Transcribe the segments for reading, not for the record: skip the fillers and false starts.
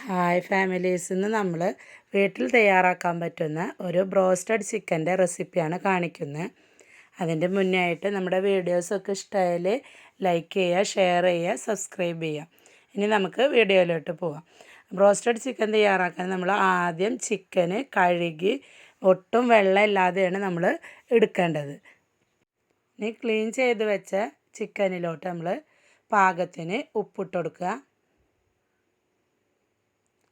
Hi families, ഇന്ന് നമ്മൾ വീട്ടിൽ തയ്യാറാക്കാൻ പറ്റുന്ന ഒരു ബ്രോസ്റ്റഡ് ചിക്കൻ്റെ റെസിപ്പിയാണ് കാണിക്കുന്നത്. അതിൻ്റെ മുന്നേ ആയിട്ട് നമ്മുടെ വീഡിയോസൊക്കെ ഇഷ്ടമായാൽ ലൈക്ക് ചെയ്യുക, ഷെയർ ചെയ്യുക, സബ്സ്ക്രൈബ് ചെയ്യുക. ഇനി നമുക്ക് വീഡിയോയിലോട്ട് പോവാം. ബ്രോസ്റ്റഡ് ചിക്കൻ തയ്യാറാക്കാൻ നമ്മൾ ആദ്യം ചിക്കന് കഴുകി ഒട്ടും വെള്ളമില്ലാതെയാണ് നമ്മൾ എടുക്കേണ്ടത്. ഇനി ക്ലീൻ ചെയ്ത് വെച്ച ചിക്കനിലോട്ട് നമ്മൾ പാകത്തിന് ഉപ്പിട്ട് കൊടുക്കുക.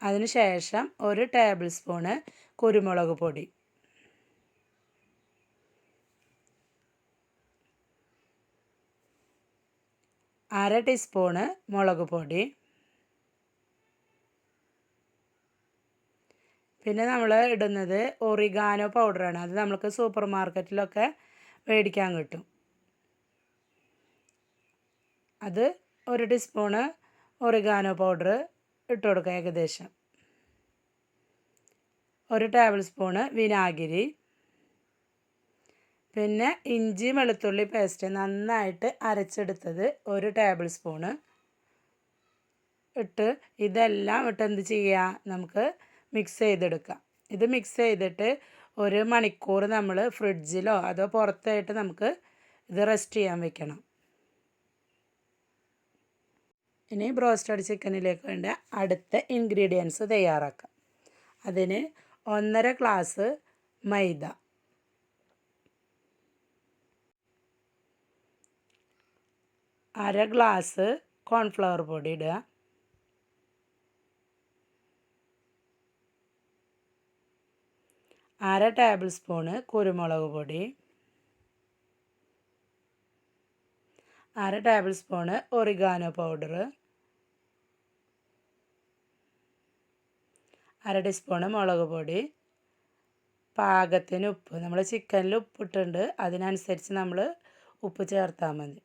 അതിനുശേഷം 1 ടേബിൾ സ്പൂണ് കുരുമുളക് പൊടി, അര ടീസ്പൂണ് മുളക് പൊടി, പിന്നെ നമ്മൾ ഇടുന്നത് ഒറിഗാനോ പൗഡറാണ്. അത് നമുക്ക് സൂപ്പർ മാർക്കറ്റിലൊക്കെ മേടിക്കാൻ കിട്ടും. അത് 1 ടീസ്പൂണ് ഒറിഗാനോ പൗഡർ ഇട്ട് കൊടുക്കുക. ഏകദേശം 1 ടേബിൾ സ്പൂണ് വിനാഗിരി, പിന്നെ ഇഞ്ചി വെളുത്തുള്ളി പേസ്റ്റ് നന്നായിട്ട് അരച്ചെടുത്തത് 1 ടേബിൾ സ്പൂണ് ഇട്ട് ഇതെല്ലാം ഇട്ട് എന്ത് ചെയ്യുക, നമുക്ക് മിക്സ് ചെയ്തെടുക്കാം. ഇത് മിക്സ് ചെയ്തിട്ട് 1 മണിക്കൂർ നമ്മൾ ഫ്രിഡ്ജിലോ അതോ പുറത്തായിട്ട് നമുക്ക് ഇത് റെസ്റ്റ് ചെയ്യാൻ വെക്കണം. ഇനി ബ്രോസ്റ്റഡ് ചിക്കനിലേക്ക് വേണ്ട അടുത്ത ഇൻഗ്രീഡിയൻസ് തയ്യാറാക്കാം. അതിന് 1.5 ഗ്ലാസ് മൈദ, 1/2 ഗ്ലാസ് കോൺഫ്ലവർ പൊടി ഇടുക, 1/2 ടേബിൾ സ്പൂണ് കുരുമുളക് പൊടി, 1/2 table spoon oregano powder, 1/2 teaspoon മുളക് പൊടി, പാകത്തിന് ഉപ്പ്. നമ്മൾ ചിക്കനിൽ ഉപ്പിട്ടുണ്ട്, അതിനനുസരിച്ച് നമ്മൾ ഉപ്പ് ചേർത്താൽ മതി.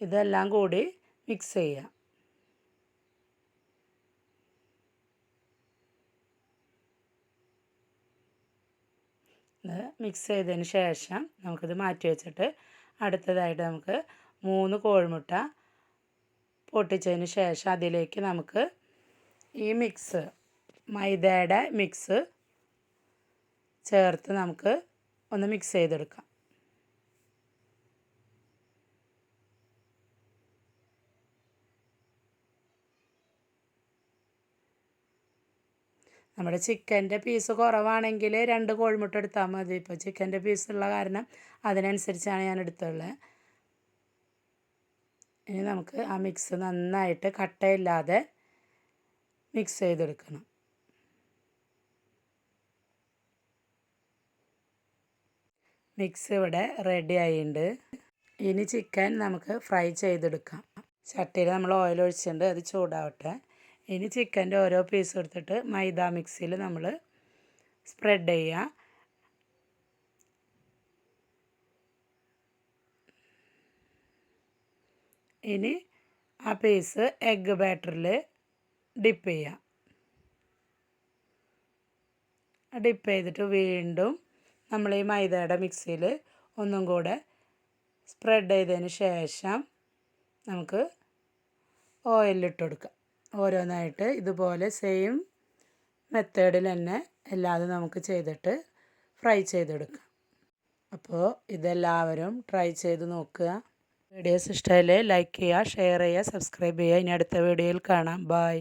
ഇതെല്ലാം കൂടി മിക്സ് ചെയ്യുക. ഇത് മിക്സ് ചെയ്തതിന് ശേഷം നമുക്കിത് മാറ്റി വെച്ചിട്ട് അടുത്തതായിട്ട് നമുക്ക് 3 കോഴിമുട്ട പൊട്ടിച്ചതിന് ശേഷം അതിലേക്ക് നമുക്ക് ഈ മിക്സ് മൈദയുടെ മിക്സ് ചേർത്ത് നമുക്ക് ഒന്ന് മിക്സ് ചെയ്തെടുക്കാം. നമ്മുടെ ചിക്കൻ്റെ പീസ് കുറവാണെങ്കിൽ 2 കോഴിമുട്ട എടുത്താൽ മതി. ഇപ്പോൾ ചിക്കൻ്റെ പീസുള്ള കാരണം അതിനനുസരിച്ചാണ് ഞാൻ എടുത്തുള്ളത്. ഇനി നമുക്ക് ആ മിക്സ് നന്നായിട്ട് കട്ടയില്ലാതെ മിക്സ് ചെയ്തെടുക്കണം. മിക്സ് ഇവിടെ റെഡി ആയിട്ടുണ്ട്. ഇനി ചിക്കൻ നമുക്ക് ഫ്രൈ ചെയ്തെടുക്കാം. ചട്ടിയിൽ നമ്മൾ ഓയിൽ ഒഴിച്ചിട്ടുണ്ട്, അത് ചൂടാവട്ടെ. ഇനി ചിക്കൻ്റെ ഓരോ പീസ് എടുത്തിട്ട് മൈദ മിക്സിയിൽ നമ്മൾ സ്പ്രെഡ് ചെയ്യുക. ഇനി ആ പീസ് എഗ്ഗ് ബാറ്ററിൽ ഡിപ്പ് ചെയ്യുക. ഡിപ്പ് ചെയ്തിട്ട് വീണ്ടും നമ്മൾ ഈ മൈദയുടെ മിക്സിയിൽ ഒന്നും കൂടെ സ്പ്രെഡ് ചെയ്തതിന് ശേഷം നമുക്ക് ഓയിലിട്ട് കൊടുക്കാം. ഓരോന്നായിട്ട് ഇതുപോലെ സെയിം മെത്തേഡിൽ തന്നെ എല്ലാതും നമുക്ക് ചെയ്തിട്ട് ഫ്രൈ ചെയ്തെടുക്കാം. അപ്പോൾ ഇതെല്ലാവരും ട്രൈ ചെയ്ത് നോക്കുക. വീഡിയോസ് ഇഷ്ടമായാൽ ലൈക്ക് ചെയ്യുക, ഷെയർ ചെയ്യുക, സബ്സ്ക്രൈബ് ചെയ്യുക. ഇനി അടുത്ത വീഡിയോയിൽ കാണാം. ബൈ.